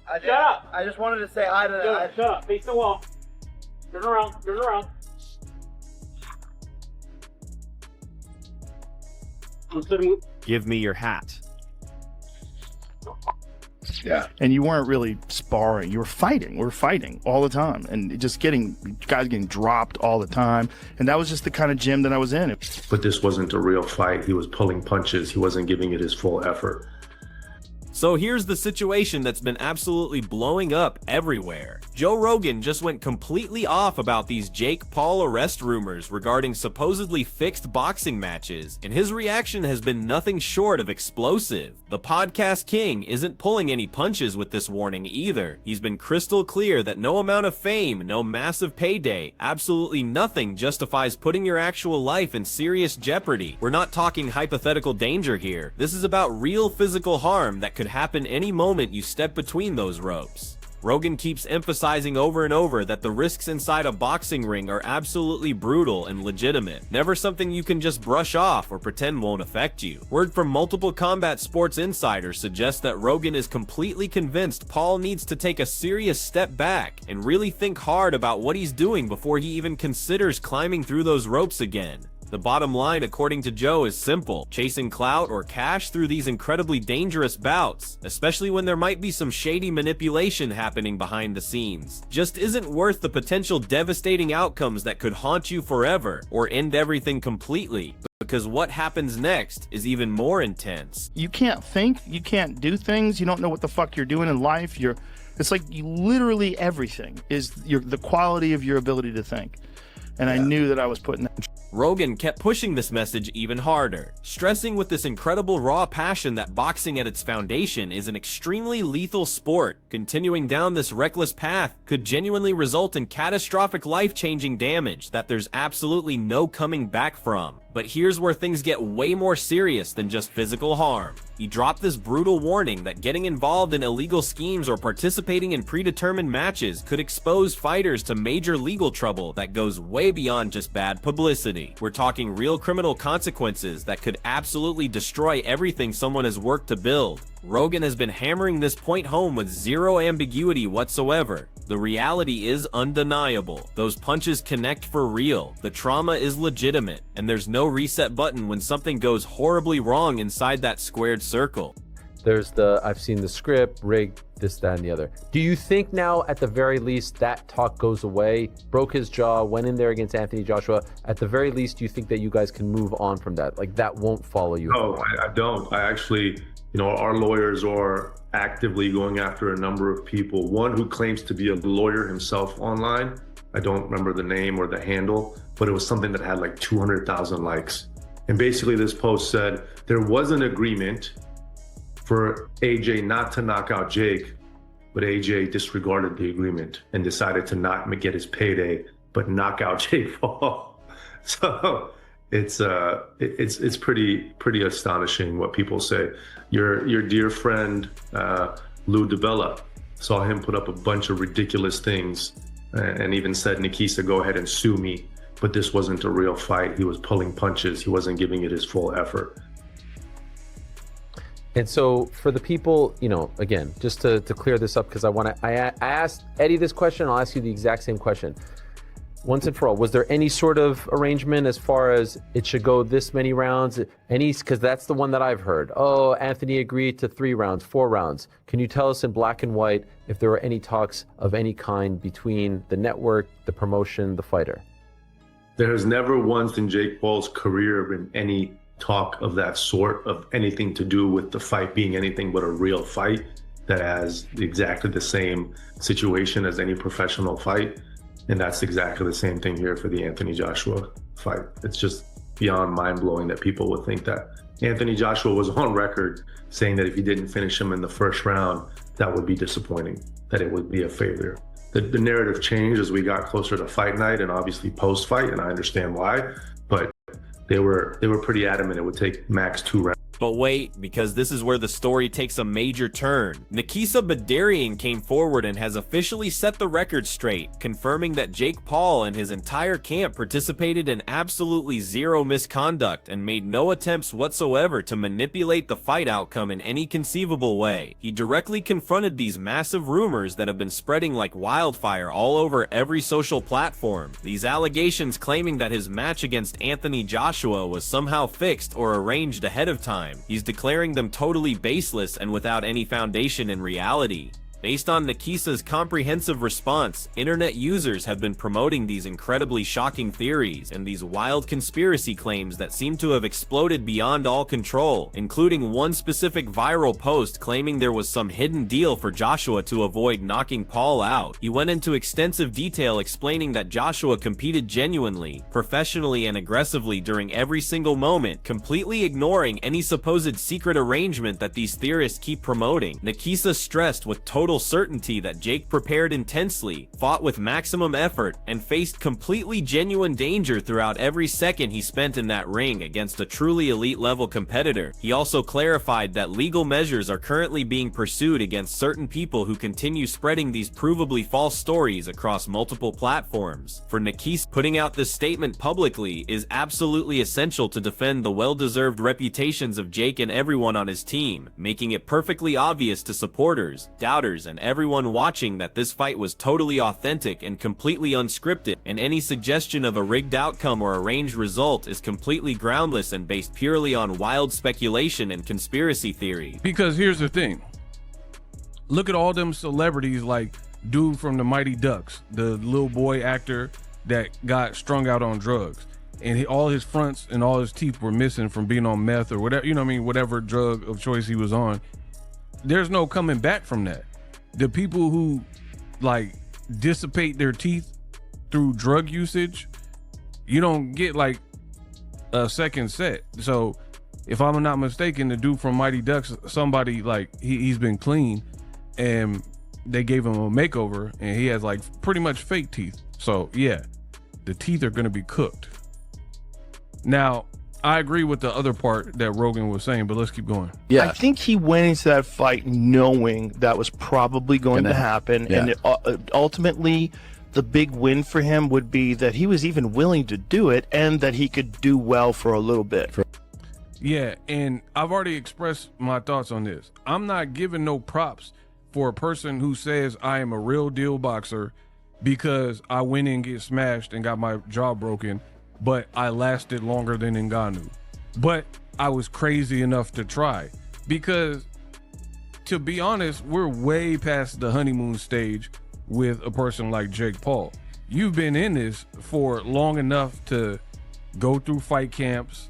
Shut up! I just wanted to say hi to. Shut up! Face the wall. Turn around. Turn around. Give me your hat. Yeah. And you weren't really sparring. You were fighting. We were fighting all the time. And guys getting dropped all the time. And that was just the kind of gym that I was in. But this wasn't a real fight. He was pulling punches. He wasn't giving it his full effort. So here's the situation that's been absolutely blowing up everywhere. Joe Rogan just went completely off about these Jake Paul arrest rumors regarding supposedly fixed boxing matches, and his reaction has been nothing short of explosive. The podcast king isn't pulling any punches with this warning either. He's been crystal clear that no amount of fame, no massive payday, absolutely nothing justifies putting your actual life in serious jeopardy. We're not talking hypothetical danger here. This is about real physical harm that could happen any moment you step between those ropes. Rogan keeps emphasizing over and over that the risks inside a boxing ring are absolutely brutal and legitimate, never something you can just brush off or pretend won't affect you. Word from multiple combat sports insiders suggests that Rogan is completely convinced Paul needs to take a serious step back and really think hard about what he's doing before he even considers climbing through those ropes again. The bottom line, according to Joe, is simple: chasing clout or cash through these incredibly dangerous bouts, especially when there might be some shady manipulation happening behind the scenes, just isn't worth the potential devastating outcomes that could haunt you forever or end everything completely, because what happens next is even more intense. You can't think, you can't do things, you don't know what the fuck you're doing in life. It's like literally everything is the quality of your ability to think. And I knew that I was putting that. Rogan kept pushing this message even harder, stressing with this incredible raw passion that boxing at its foundation is an extremely lethal sport. Continuing down this reckless path could genuinely result in catastrophic life-changing damage that there's absolutely no coming back from. But here's where things get way more serious than just physical harm. He dropped this brutal warning that getting involved in illegal schemes or participating in predetermined matches could expose fighters to major legal trouble that goes way beyond just bad publicity. We're talking real criminal consequences that could absolutely destroy everything someone has worked to build. Rogan has been hammering this point home with zero ambiguity whatsoever. The reality is undeniable. Those punches connect for real. The trauma is legitimate, and there's no reset button when something goes horribly wrong inside that squared circle. I've seen the script, rigged, this, that, and the other. Do you think now, at the very least, that talk goes away? Broke his jaw, went in there against Anthony Joshua. At the very least, do you think that you guys can move on from that? Like, that won't follow you? No, I don't. I actually, our lawyers are actively going after a number of people. One who claims to be a lawyer himself online. I don't remember the name or the handle, but it was something that had like 200,000 likes. And basically this post said there was an agreement for AJ not to knock out Jake, but AJ disregarded the agreement and decided to not get his payday, but knock out Jake Paul. So it's pretty astonishing what people say. Your dear friend Lou DiBella, saw him put up a bunch of ridiculous things and even said, Nikisa, go ahead and sue me. But this wasn't a real fight. He was pulling punches. He wasn't giving it his full effort. And so for the people, again, just to clear this up, because I asked Eddie this question, I'll ask you the exact same question. Once and for all, was there any sort of arrangement as far as it should go this many rounds? Because that's the one that I've heard. Oh, Anthony agreed to 3 rounds, 4 rounds. Can you tell us in black and white if there were any talks of any kind between the network, the promotion, the fighter? There has never once in Jake Paul's career been any talk of that sort, of anything to do with the fight being anything but a real fight that has exactly the same situation as any professional fight. And that's exactly the same thing here for the Anthony Joshua fight. It's just beyond mind-blowing that people would think that. Anthony Joshua was on record saying that if he didn't finish him in the first round, that would be disappointing, that it would be a failure. The narrative changed as we got closer to fight night and obviously post-fight, and I understand why, but they were pretty adamant it would take max 2 rounds. But wait, because this is where the story takes a major turn. Nakisa Badarian came forward and has officially set the record straight, confirming that Jake Paul and his entire camp participated in absolutely zero misconduct and made no attempts whatsoever to manipulate the fight outcome in any conceivable way. He directly confronted these massive rumors that have been spreading like wildfire all over every social platform. These allegations claiming that his match against Anthony Joshua was somehow fixed or arranged ahead of time. He's declaring them totally baseless and without any foundation in reality. Based on Nakisa's comprehensive response, internet users have been promoting these incredibly shocking theories and these wild conspiracy claims that seem to have exploded beyond all control, including one specific viral post claiming there was some hidden deal for Joshua to avoid knocking Paul out. He went into extensive detail explaining that Joshua competed genuinely, professionally, and aggressively during every single moment, completely ignoring any supposed secret arrangement that these theorists keep promoting. Nakisa stressed with total certainty that Jake prepared intensely, fought with maximum effort, and faced completely genuine danger throughout every second he spent in that ring against a truly elite level competitor. He also clarified that legal measures are currently being pursued against certain people who continue spreading these provably false stories across multiple platforms. For Nakisa, putting out this statement publicly is absolutely essential to defend the well-deserved reputations of Jake and everyone on his team, making it perfectly obvious to supporters, doubters, and everyone watching that this fight was totally authentic and completely unscripted, and any suggestion of a rigged outcome or arranged result is completely groundless and based purely on wild speculation and conspiracy theory. Because here's the thing. Look at all them celebrities like dude from the Mighty Ducks, the little boy actor that got strung out on drugs. And all his fronts and all his teeth were missing from being on meth or whatever, you know what I mean, whatever drug of choice he was on. There's no coming back from that. The people who like dissipate their teeth through drug usage, you don't get like a second set. So if I'm not mistaken, the dude from Mighty Ducks, somebody like he's been clean and they gave him a makeover and he has like pretty much fake teeth. So yeah, the teeth are going to be cooked. Now, I agree with the other part that Rogan was saying, but let's keep going. I think he went into that fight knowing that was probably going to happen. Yeah. And ultimately, the big win for him would be that he was even willing to do it and that he could do well for a little bit. Yeah, and I've already expressed my thoughts on this. I'm not giving no props for a person who says I am a real deal boxer because I went in and get smashed and got my jaw broken, but I lasted longer than Ngannou. But I was crazy enough to try, because to be honest, we're way past the honeymoon stage with a person like Jake Paul. You've been in this for long enough to go through fight camps,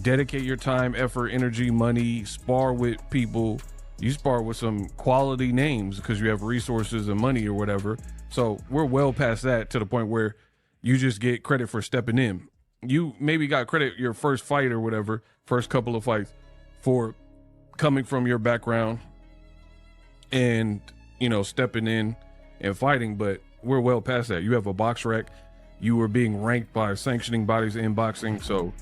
dedicate your time, effort, energy, money, spar with people. You spar with some quality names because you have resources and money or whatever. So we're well past that, to the point where you just get credit for stepping in. You maybe got credit your first fight or whatever, first couple of fights, for coming from your background and, you know, stepping in and fighting, but we're well past that. You have a box rec. You were being ranked by sanctioning bodies in boxing, so...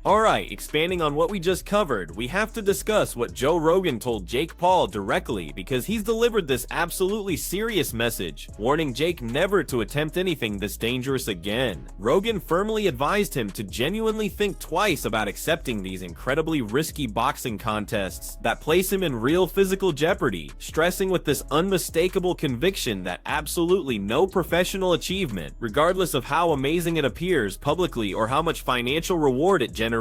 Alright, expanding on what we just covered, we have to discuss what Joe Rogan told Jake Paul directly, because he's delivered this absolutely serious message, warning Jake never to attempt anything this dangerous again. Rogan firmly advised him to genuinely think twice about accepting these incredibly risky boxing contests that place him in real physical jeopardy, stressing with this unmistakable conviction that absolutely no professional achievement, regardless of how amazing it appears publicly or how much financial reward it generates,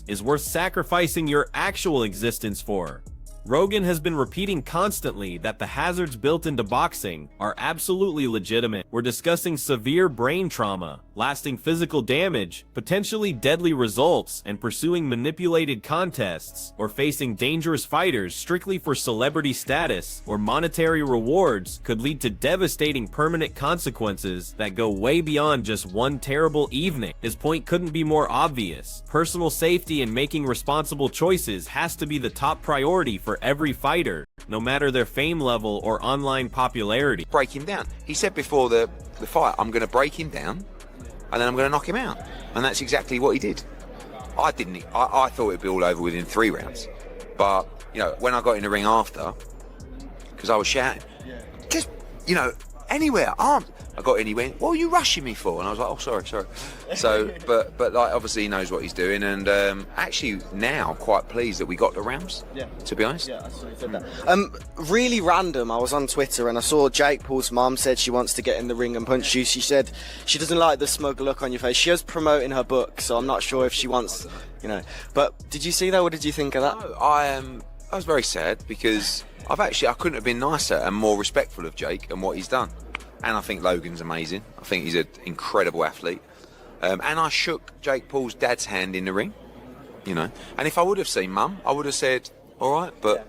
is worth sacrificing your actual existence for. Rogan has been repeating constantly that the hazards built into boxing are absolutely legitimate. We're discussing severe brain trauma, lasting physical damage, potentially deadly results, and pursuing manipulated contests, or facing dangerous fighters strictly for celebrity status or monetary rewards could lead to devastating permanent consequences that go way beyond just one terrible evening. His point couldn't be more obvious. Personal safety and making responsible choices has to be the top priority for every fighter, no matter their fame level or online popularity. Break him down. He said before the fight, I'm going to break him down and then I'm going to knock him out. And that's exactly what he did. I thought it'd be all over within 3 rounds. But, you know, when I got in the ring after, because I was shouting, just, you know, anywhere, arms. I got in, he went, what are you rushing me for? And I was like, oh, sorry. So, but like, obviously he knows what he's doing, and actually now quite pleased that we got the rounds, to be honest. Yeah, I saw you said that. Really random, I was on Twitter and I saw Jake Paul's mum said she wants to get in the ring and punch you. She said she doesn't like the smug look on your face. She was promoting her book, so I'm not sure if she wants, you know. But did you see that? What did you think of that? No, I was very sad because I couldn't have been nicer and more respectful of Jake and what he's done. And I think Logan's amazing. I think he's an incredible athlete. And I shook Jake Paul's dad's hand in the ring, you know. And if I would have seen Mum, I would have said, all right. But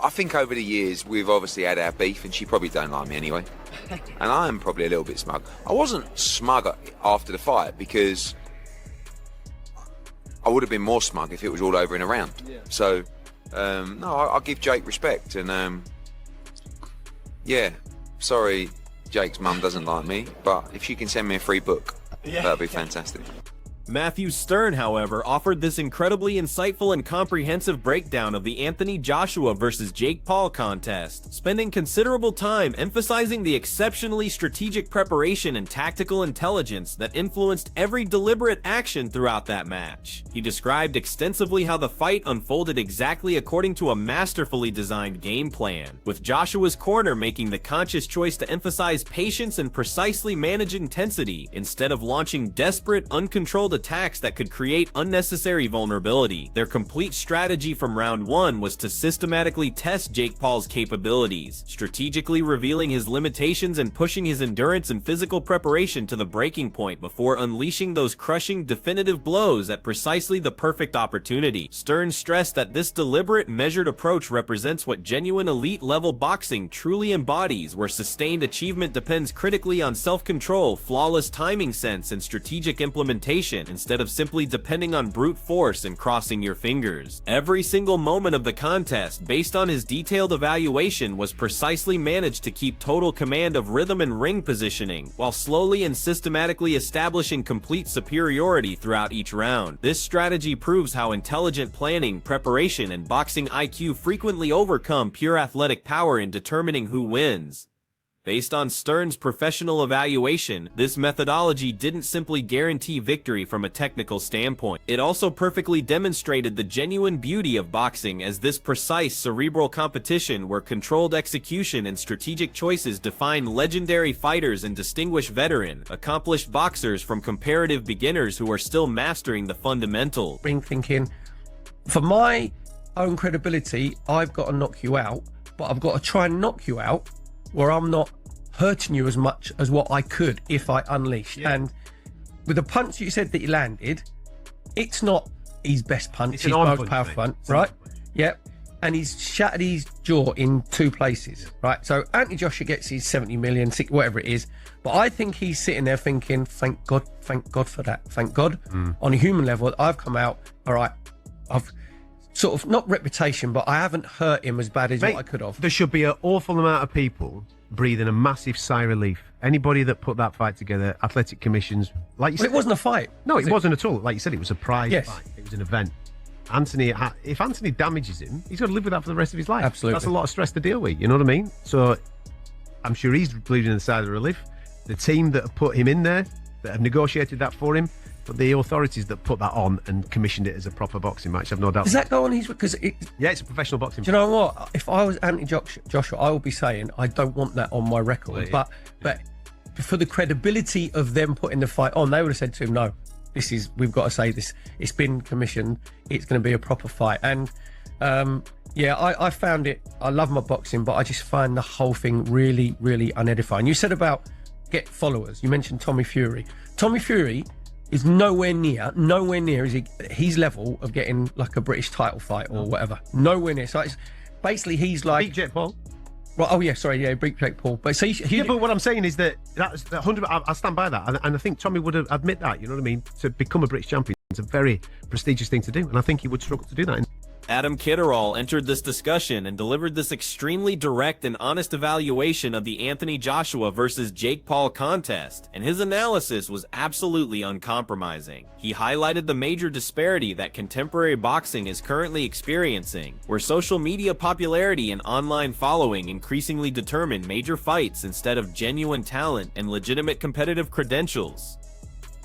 I think over the years, we've obviously had our beef, and she probably don't like me anyway. And I am probably a little bit smug. I wasn't smug after the fight because I would have been more smug if it was all over in a round. So, no, I give Jake respect. And, sorry, Jake's mum doesn't like me, but if she can send me a free book, that'd be fantastic. Matthew Stern, however, offered this incredibly insightful and comprehensive breakdown of the Anthony Joshua versus Jake Paul contest, spending considerable time emphasizing the exceptionally strategic preparation and tactical intelligence that influenced every deliberate action throughout that match. He described extensively how the fight unfolded exactly according to a masterfully designed game plan, with Joshua's corner making the conscious choice to emphasize patience and precisely manage intensity instead of launching desperate, uncontrolled attacks that could create unnecessary vulnerability. Their complete strategy from round 1 was to systematically test Jake Paul's capabilities, strategically revealing his limitations and pushing his endurance and physical preparation to the breaking point before unleashing those crushing, definitive blows at precisely the perfect opportunity. Stern stressed that this deliberate, measured approach represents what genuine elite-level boxing truly embodies, where sustained achievement depends critically on self-control, flawless timing sense, and strategic implementation, instead of simply depending on brute force and crossing your fingers. Every single moment of the contest, based on his detailed evaluation, was precisely managed to keep total command of rhythm and ring positioning, while slowly and systematically establishing complete superiority throughout each round. This strategy proves how intelligent planning, preparation, and boxing IQ frequently overcome pure athletic power in determining who wins. Based on Stern's professional evaluation, this methodology didn't simply guarantee victory from a technical standpoint. It also perfectly demonstrated the genuine beauty of boxing as this precise, cerebral competition where controlled execution and strategic choices define legendary fighters and distinguish veteran, accomplished boxers from comparative beginners who are still mastering the fundamentals. Ring thinking, for my own credibility, I've got to knock you out, but I've got to try and knock you out where I'm not hurting you as much as what I could if I unleashed. And with the punch you said that he landed, it's not his best punch, his most powerful punch, right? Yep. And he's shattered his jaw in 2 places, right? So Anthony Joshua gets his 70 million, whatever it is. But I think he's sitting there thinking, thank God for that. Thank God. On a human level, I've come out, all right, I've sort of, not reputation, but I haven't hurt him as bad as what I could have. There should be an awful amount of people breathing a massive sigh of relief. Anybody that put that fight together, athletic commissions, like you said. It wasn't a fight. No, it wasn't at all. Like you said, it was a prize fight. It was an event. If Anthony damages him, he's got to live with that for the rest of his life. Absolutely. That's a lot of stress to deal with, you know what I mean? So I'm sure he's bleeding inside of relief. The team that have put him in there, that have negotiated that for him, but the authorities that put that on and commissioned it as a proper boxing match, I've no doubt. Does that go on his... Because yeah, it's a professional boxing. Do you know what? If I was Anthony Joshua, I would be saying I don't want that on my record. But for the credibility of them putting the fight on, they would have said to him, no, we've got to say this. It's been commissioned. It's going to be a proper fight. And I found it. I love my boxing, but I just find the whole thing really, really unedifying. You said about get followers. You mentioned Tommy Fury. Tommy Fury is nowhere near his level of getting like a British title fight or whatever. Nowhere near. So it's basically he's like beat Jake Paul. Well, beat Jake Paul. But so but what I'm saying is that's 100. I stand by that, and I think Tommy would admit that. You know what I mean? To become a British champion is a very prestigious thing to do, and I think he would struggle to do that. Adam Kitterall entered this discussion and delivered this extremely direct and honest evaluation of the Anthony Joshua versus Jake Paul contest, and his analysis was absolutely uncompromising. He highlighted the major disparity that contemporary boxing is currently experiencing, where social media popularity and online following increasingly determine major fights instead of genuine talent and legitimate competitive credentials.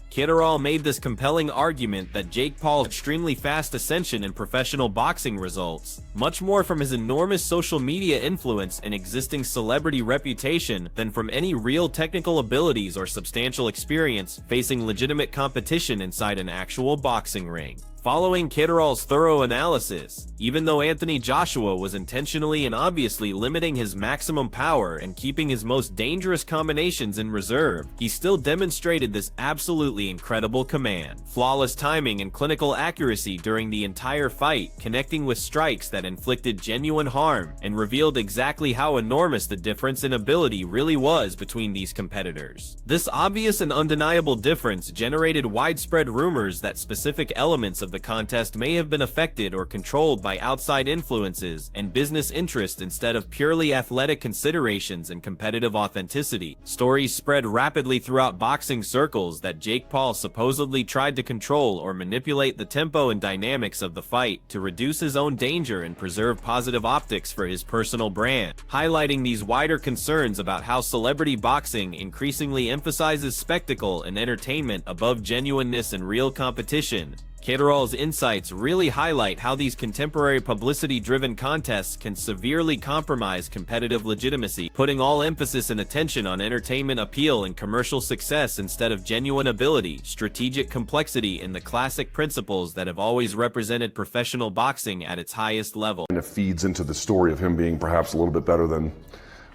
Kitterall made this compelling argument that Jake Paul's extremely fast ascension in professional boxing results much more from his enormous social media influence and existing celebrity reputation than from any real technical abilities or substantial experience facing legitimate competition inside an actual boxing ring. Following Kitterall's thorough analysis, even though Anthony Joshua was intentionally and obviously limiting his maximum power and keeping his most dangerous combinations in reserve, he still demonstrated this absolutely incredible command. Flawless timing and clinical accuracy during the entire fight, connecting with strikes that inflicted genuine harm and revealed exactly how enormous the difference in ability really was between these competitors. This obvious and undeniable difference generated widespread rumors that specific elements of the contest may have been affected or controlled by outside influences and business interest instead of purely athletic considerations and competitive authenticity. Stories spread rapidly throughout boxing circles that Jake Paul supposedly tried to control or manipulate the tempo and dynamics of the fight to reduce his own danger and preserve positive optics for his personal brand, highlighting these wider concerns about how celebrity boxing increasingly emphasizes spectacle and entertainment above genuineness and real competition. Kitterall's insights really highlight how these contemporary publicity-driven contests can severely compromise competitive legitimacy, putting all emphasis and attention on entertainment appeal and commercial success instead of genuine ability, strategic complexity, and the classic principles that have always represented professional boxing at its highest level. And it feeds into the story of him being perhaps a little bit better than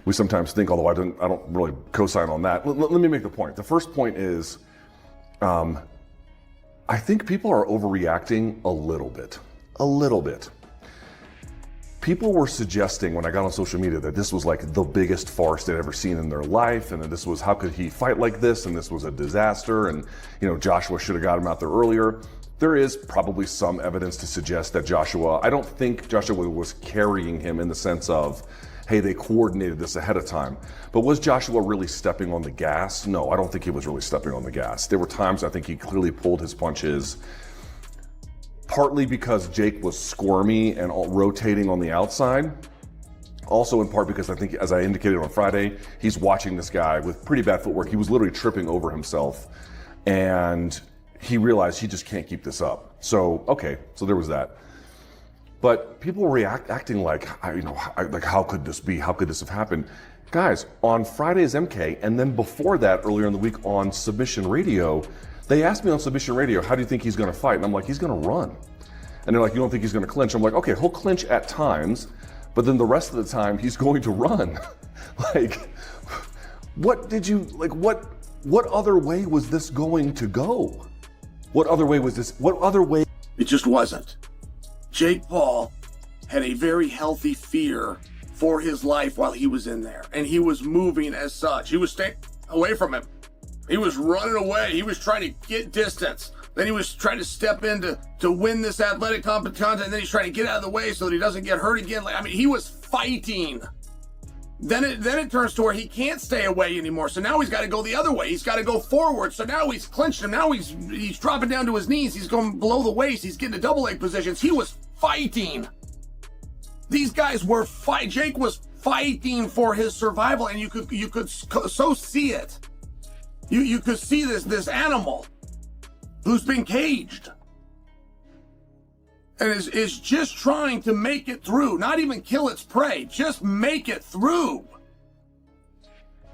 we sometimes think, although I don't really co-sign on that. Let me make the point. The first point is, I think people are overreacting a little bit. People were suggesting when I got on social media that this was like the biggest farce they'd ever seen in their life, and that this was, how could he fight like this, and this was a disaster, and Joshua should have got him out there earlier. There is probably some evidence to suggest that I don't think Joshua was carrying him in the sense of, hey, they coordinated this ahead of time. But was Joshua really stepping on the gas? No, I don't think he was really stepping on the gas. There were times I think he clearly pulled his punches, partly because Jake was squirmy and rotating on the outside. Also in part because I think, as I indicated on Friday, he's watching this guy with pretty bad footwork. He was literally tripping over himself, and he realized he just can't keep this up. So there was that. But people were acting like, how could this be? How could this have happened? Guys, on Friday's MK, and then before that, earlier in the week on Submission Radio, they asked me on Submission Radio, how do you think he's going to fight? And I'm like, he's going to run. And they're like, you don't think he's going to clinch? I'm like, okay, he'll clinch at times, but then the rest of the time, he's going to run. What other way was this going to go? What other way? It just wasn't. Jake Paul had a very healthy fear for his life while he was in there, and he was moving as such. He was staying away from him. He was running away. He was trying to get distance. Then he was trying to step in to win this athletic contest, and then he's trying to get out of the way so that he doesn't get hurt again. He was fighting. Then it turns to where he can't stay away anymore. So now he's got to go the other way. He's got to go forward. So now he's clinched him. Now he's dropping down to his knees. He's going below the waist. He's getting to double leg positions. He was fighting. These guys were Jake was fighting for his survival, and you could so see it. You could see this animal who's been caged and is just trying to make it through, not even kill its prey, just make it through.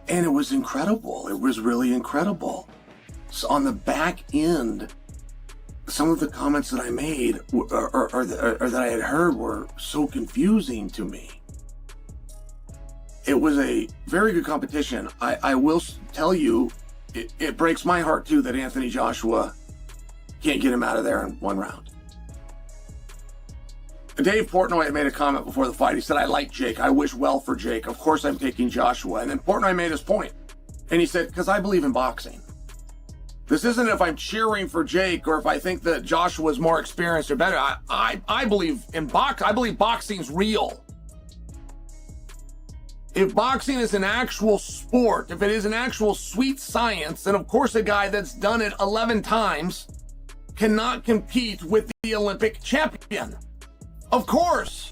And it was incredible. It was really incredible. So on the back end, some of the comments that I made or that I had heard were so confusing to me. It was a very good competition. I will tell you, it breaks my heart too that Anthony Joshua can't get him out of there in one round. Dave Portnoy had made a comment before the fight. He said, I like Jake. I wish well for Jake. Of course I'm taking Joshua. And then Portnoy made his point. And he said, because I believe in boxing. This isn't if I'm cheering for Jake or if I think that Joshua's more experienced or better. I believe in I believe boxing's real. If boxing is an actual sport, if it is an actual sweet science, then of course a guy that's done it 11 times cannot compete with the Olympic champion. Of course.